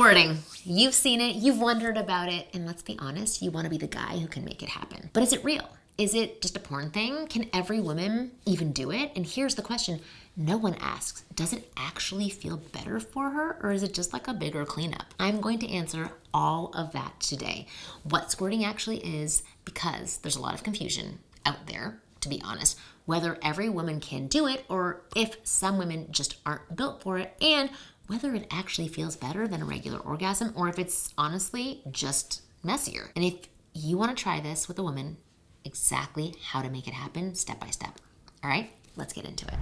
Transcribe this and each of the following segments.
Squirting. You've seen it, you've wondered about it, and let's be honest, you want to be the guy who can make it happen. But is it real? Is it just a porn thing? Can every woman even do it? And here's the question no one asks. Does it actually feel better for her, or is it just like a bigger cleanup? I'm going to answer all of that today. What squirting actually is, because there's a lot of confusion out there, to be honest, whether every woman can do it or if some women just aren't built for it, and whether it actually feels better than a regular orgasm or if it's honestly just messier. And if you want to try this with a woman, exactly how to make it happen step by step. All right, let's get into it.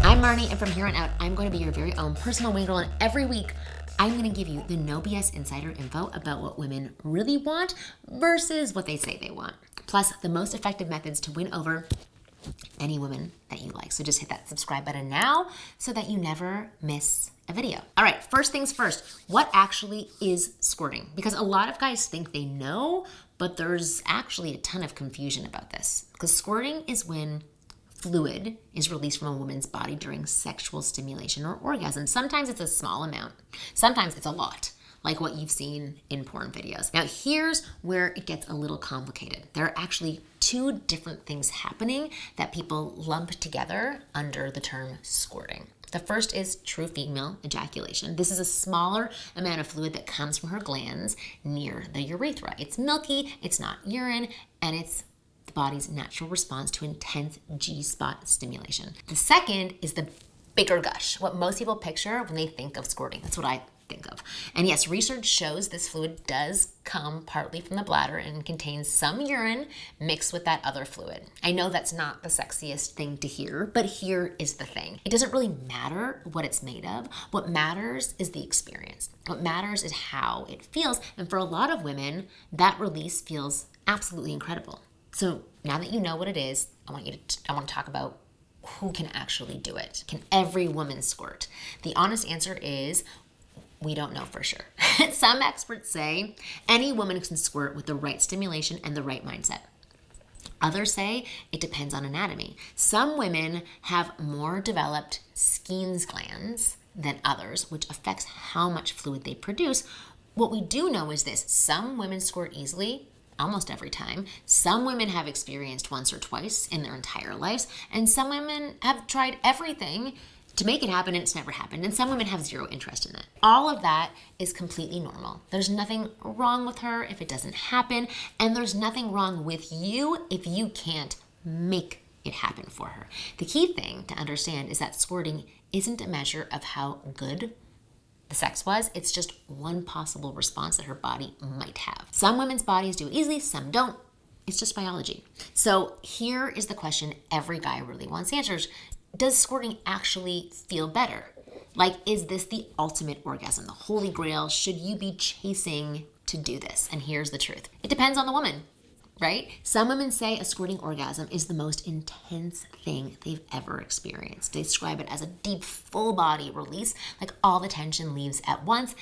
I'm Marni, and from here on out, I'm going to be your very own personal wingirl, and every week, I'm going to give you the no BS insider info about what women really want versus what they say they want. Plus, the most effective methods to win over any woman that you like. So just hit that subscribe button now so that you never miss a video. All right, first things first, what actually is squirting? Because a lot of guys think they know, but there's actually a ton of confusion about this. Because squirting is when fluid is released from a woman's body during sexual stimulation or orgasm. Sometimes it's a small amount. Sometimes it's a lot, like what you've seen in porn videos. Now, here's where it gets a little complicated. There are actually two different things happening that people lump together under the term squirting. The first is true female ejaculation. This is a smaller amount of fluid that comes from her glands near the urethra. It's milky, it's not urine, and it's the body's natural response to intense G-spot stimulation. The second is the bigger gush, what most people picture when they think of squirting. That's what I think of. And yes, research shows this fluid does come partly from the bladder and contains some urine mixed with that other fluid. I know that's not the sexiest thing to hear, but here is the thing. It doesn't really matter what it's made of. What matters is the experience. What matters is how it feels. And for a lot of women, that release feels absolutely incredible. So now that you know what it is, I want to talk about who can actually do it. Can every woman squirt? The honest answer is we don't know for sure. Some experts say any woman can squirt with the right stimulation and the right mindset. Others say it depends on anatomy. Some women have more developed Skene's glands than others, which affects how much fluid they produce. What we do know is this: some women squirt easily, almost every time. Some women have experienced once or twice in their entire lives, and some women have tried everything to make it happen and it's never happened. And some women have zero interest in that. All of that is completely normal. There's nothing wrong with her if it doesn't happen, and there's nothing wrong with you if you can't make it happen for her. The key thing to understand is that squirting isn't a measure of how good the sex was. It's just one possible response that her body might have. Some women's bodies do it easily, some don't. It's just biology. So here is the question every guy really wants answers. Does squirting actually feel better? Like, is this the ultimate orgasm, the holy grail? Should you be chasing to do this? And here's the truth. It depends on the woman, right? Some women say a squirting orgasm is the most intense thing they've ever experienced. They describe it as a deep, full body release, like all the tension leaves at once.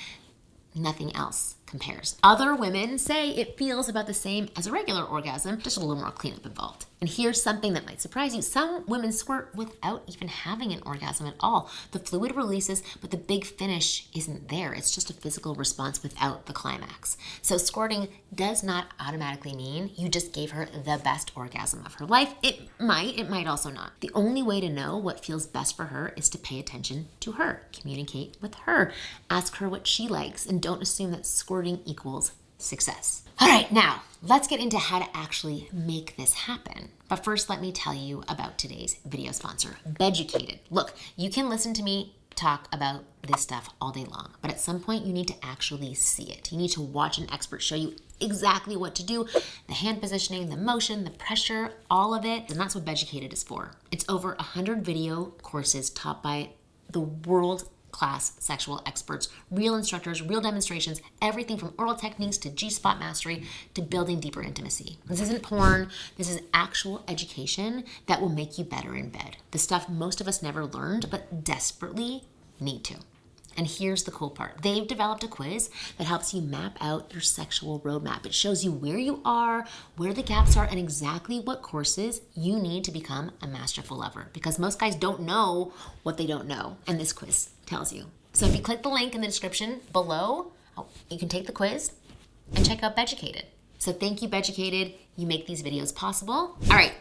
Nothing else compares. Other women say it feels about the same as a regular orgasm, just a little more cleanup involved. And here's something that might surprise you. Some women squirt without even having an orgasm at all. The fluid releases, but the big finish isn't there. It's just a physical response without the climax. So squirting does not automatically mean you just gave her the best orgasm of her life. It might also not. The only way to know what feels best for her is to pay attention to her, communicate with her, ask her what she likes, and don't assume that squirting equals success. All right, now let's get into how to actually make this happen. But first, let me tell you about today's video sponsor, Beducated. Look, you can listen to me talk about this stuff all day long, but at some point you need to actually see it. You need to watch an expert show you exactly what to do, the hand positioning, the motion, the pressure, all of it. And that's what Beducated is for. It's over 100 video courses taught by the world-class sexual experts, real instructors, real demonstrations, everything from oral techniques to G-spot mastery to building deeper intimacy. This isn't porn. This is actual education that will make you better in bed. The stuff most of us never learned but desperately need to. And here's the cool part. They've developed a quiz that helps you map out your sexual roadmap. It shows you where you are, where the gaps are, and exactly what courses you need to become a masterful lover. Because most guys don't know what they don't know. And this quiz tells you So if you click the link in the description below, you can take the quiz and check out Beducated. So thank you, Beducated. You make these videos possible. All right,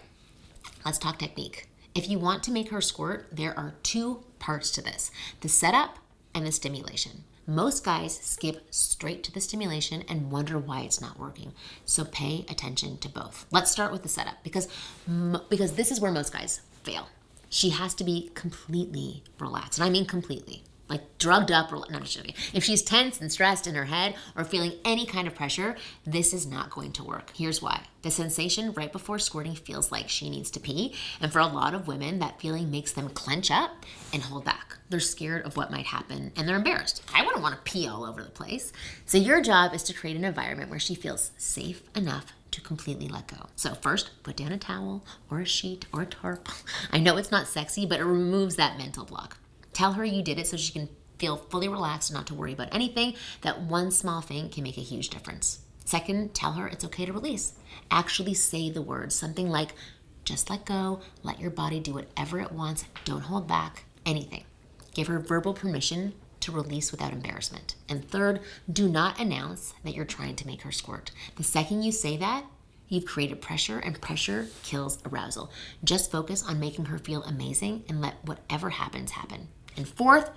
let's talk technique. If you want to make her squirt, there are two parts to this: the setup and the stimulation. Most guys skip straight to the stimulation and wonder why it's not working. So pay attention to both. Let's start with the setup because this is where most guys fail. She has to be completely relaxed, and I mean completely. Like drugged up, or not just joking. If she's tense and stressed in her head or feeling any kind of pressure, this is not going to work. Here's why. The sensation right before squirting feels like she needs to pee. And for a lot of women, that feeling makes them clench up and hold back. They're scared of what might happen and they're embarrassed. I wouldn't want to pee all over the place. So your job is to create an environment where she feels safe enough to completely let go. So first, put down a towel or a sheet or a tarp. I know it's not sexy, but it removes that mental block. Tell her you did it so she can feel fully relaxed and not to worry about anything. That one small thing can make a huge difference. Second, tell her it's okay to release. Actually say the words, something like, just let go, let your body do whatever it wants, don't hold back, anything. Give her verbal permission to release without embarrassment. And third, do not announce that you're trying to make her squirt. The second you say that, you've created pressure, and pressure kills arousal. Just focus on making her feel amazing and let whatever happens happen. And fourth,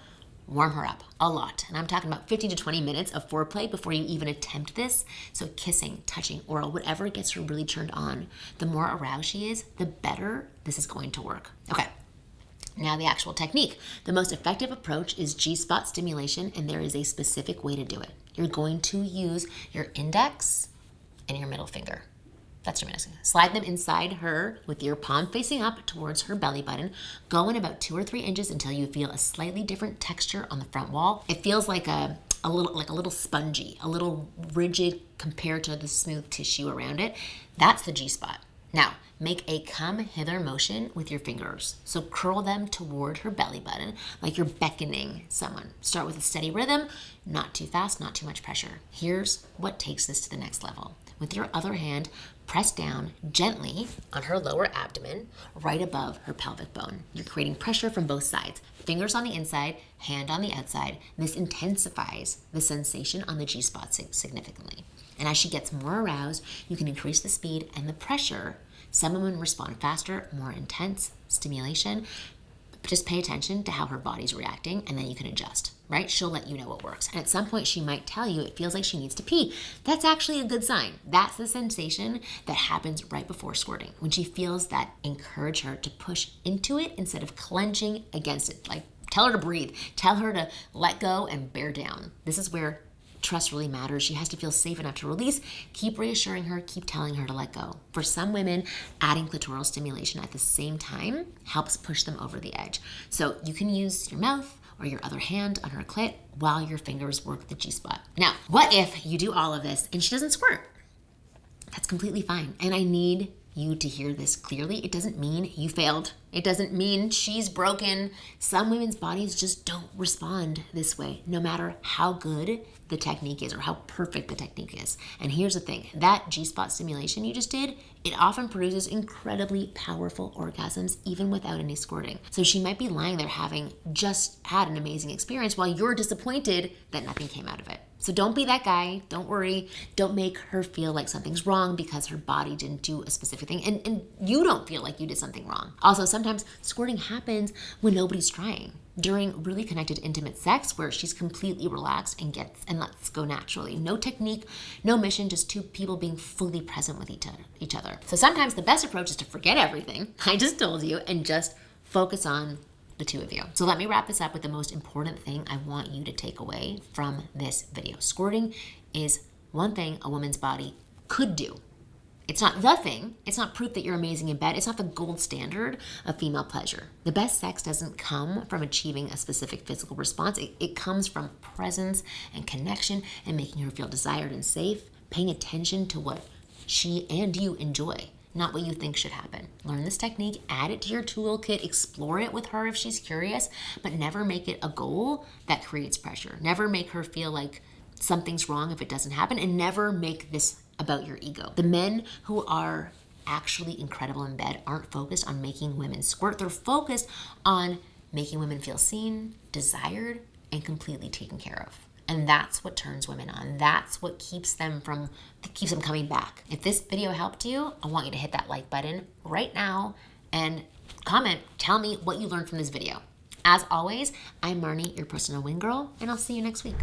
warm her up a lot. And I'm talking about 15 to 20 minutes of foreplay before you even attempt this. So kissing, touching, oral, whatever gets her really turned on. The more aroused she is, the better this is going to work. Okay, now the actual technique. The most effective approach is G-spot stimulation, and there is a specific way to do it. You're going to use your index and your middle finger. That's your middle finger. Slide them inside her with your palm facing up towards her belly button. Go in about 2 or 3 inches until you feel a slightly different texture on the front wall. It feels like a little spongy, a little rigid compared to the smooth tissue around it. That's the G-spot. Now, make a come hither motion with your fingers. So curl them toward her belly button like you're beckoning someone. Start with a steady rhythm, not too fast, not too much pressure. Here's what takes this to the next level. With your other hand, press down gently on her lower abdomen, right above her pelvic bone. You're creating pressure from both sides. Fingers on the inside, hand on the outside. This intensifies the sensation on the G-spot significantly. And as she gets more aroused, you can increase the speed and the pressure. Some women respond faster, more intense stimulation. Just pay attention to how her body's reacting, and then you can adjust, right? She'll let you know what works. And at some point, she might tell you it feels like she needs to pee. That's actually a good sign. That's the sensation that happens right before squirting. When she feels that, encourage her to push into it instead of clenching against it. Like, tell her to breathe. Tell her to let go and bear down. This is where trust really matters. She has to feel safe enough to release. Keep reassuring her, keep telling her to let go. For some women, adding clitoral stimulation at the same time helps push them over the edge. So you can use your mouth or your other hand on her clit while your fingers work the G-spot. Now, what if you do all of this and she doesn't squirt? That's completely fine. And I need you to hear this clearly. It doesn't mean you failed. It doesn't mean she's broken. Some women's bodies just don't respond this way, no matter how good the technique is or how perfect the technique is. And here's the thing, that G-spot stimulation you just did, it often produces incredibly powerful orgasms even without any squirting. So she might be lying there having just had an amazing experience while you're disappointed that nothing came out of it. So don't be that guy. Don't worry. Don't make her feel like something's wrong because her body didn't do a specific thing. And you don't feel like you did something wrong. Also, sometimes squirting happens when nobody's trying. During really connected, intimate sex where she's completely relaxed and lets go naturally. No technique, no mission, just two people being fully present with each other. So sometimes the best approach is to forget everything I just told you and just focus on the two of you. So let me wrap this up with the most important thing I want you to take away from this video. Squirting is one thing a woman's body could do. It's not the thing. It's not proof that you're amazing in bed. It's not the gold standard of female pleasure. The best sex doesn't come from achieving a specific physical response. It comes from presence and connection and making her feel desired and safe, paying attention to what she and you enjoy, not what you think should happen. Learn this technique, add it to your toolkit, explore it with her if she's curious, but never make it a goal that creates pressure. Never make her feel like something's wrong if it doesn't happen, and never make this about your ego. The men who are actually incredible in bed aren't focused on making women squirt. They're focused on making women feel seen, desired, and completely taken care of. And that's what turns women on. That's what keeps them coming back. If this video helped you, I want you to hit that like button right now and comment. Tell me what you learned from this video. As always, I'm Marni, your personal wing girl, and I'll see you next week.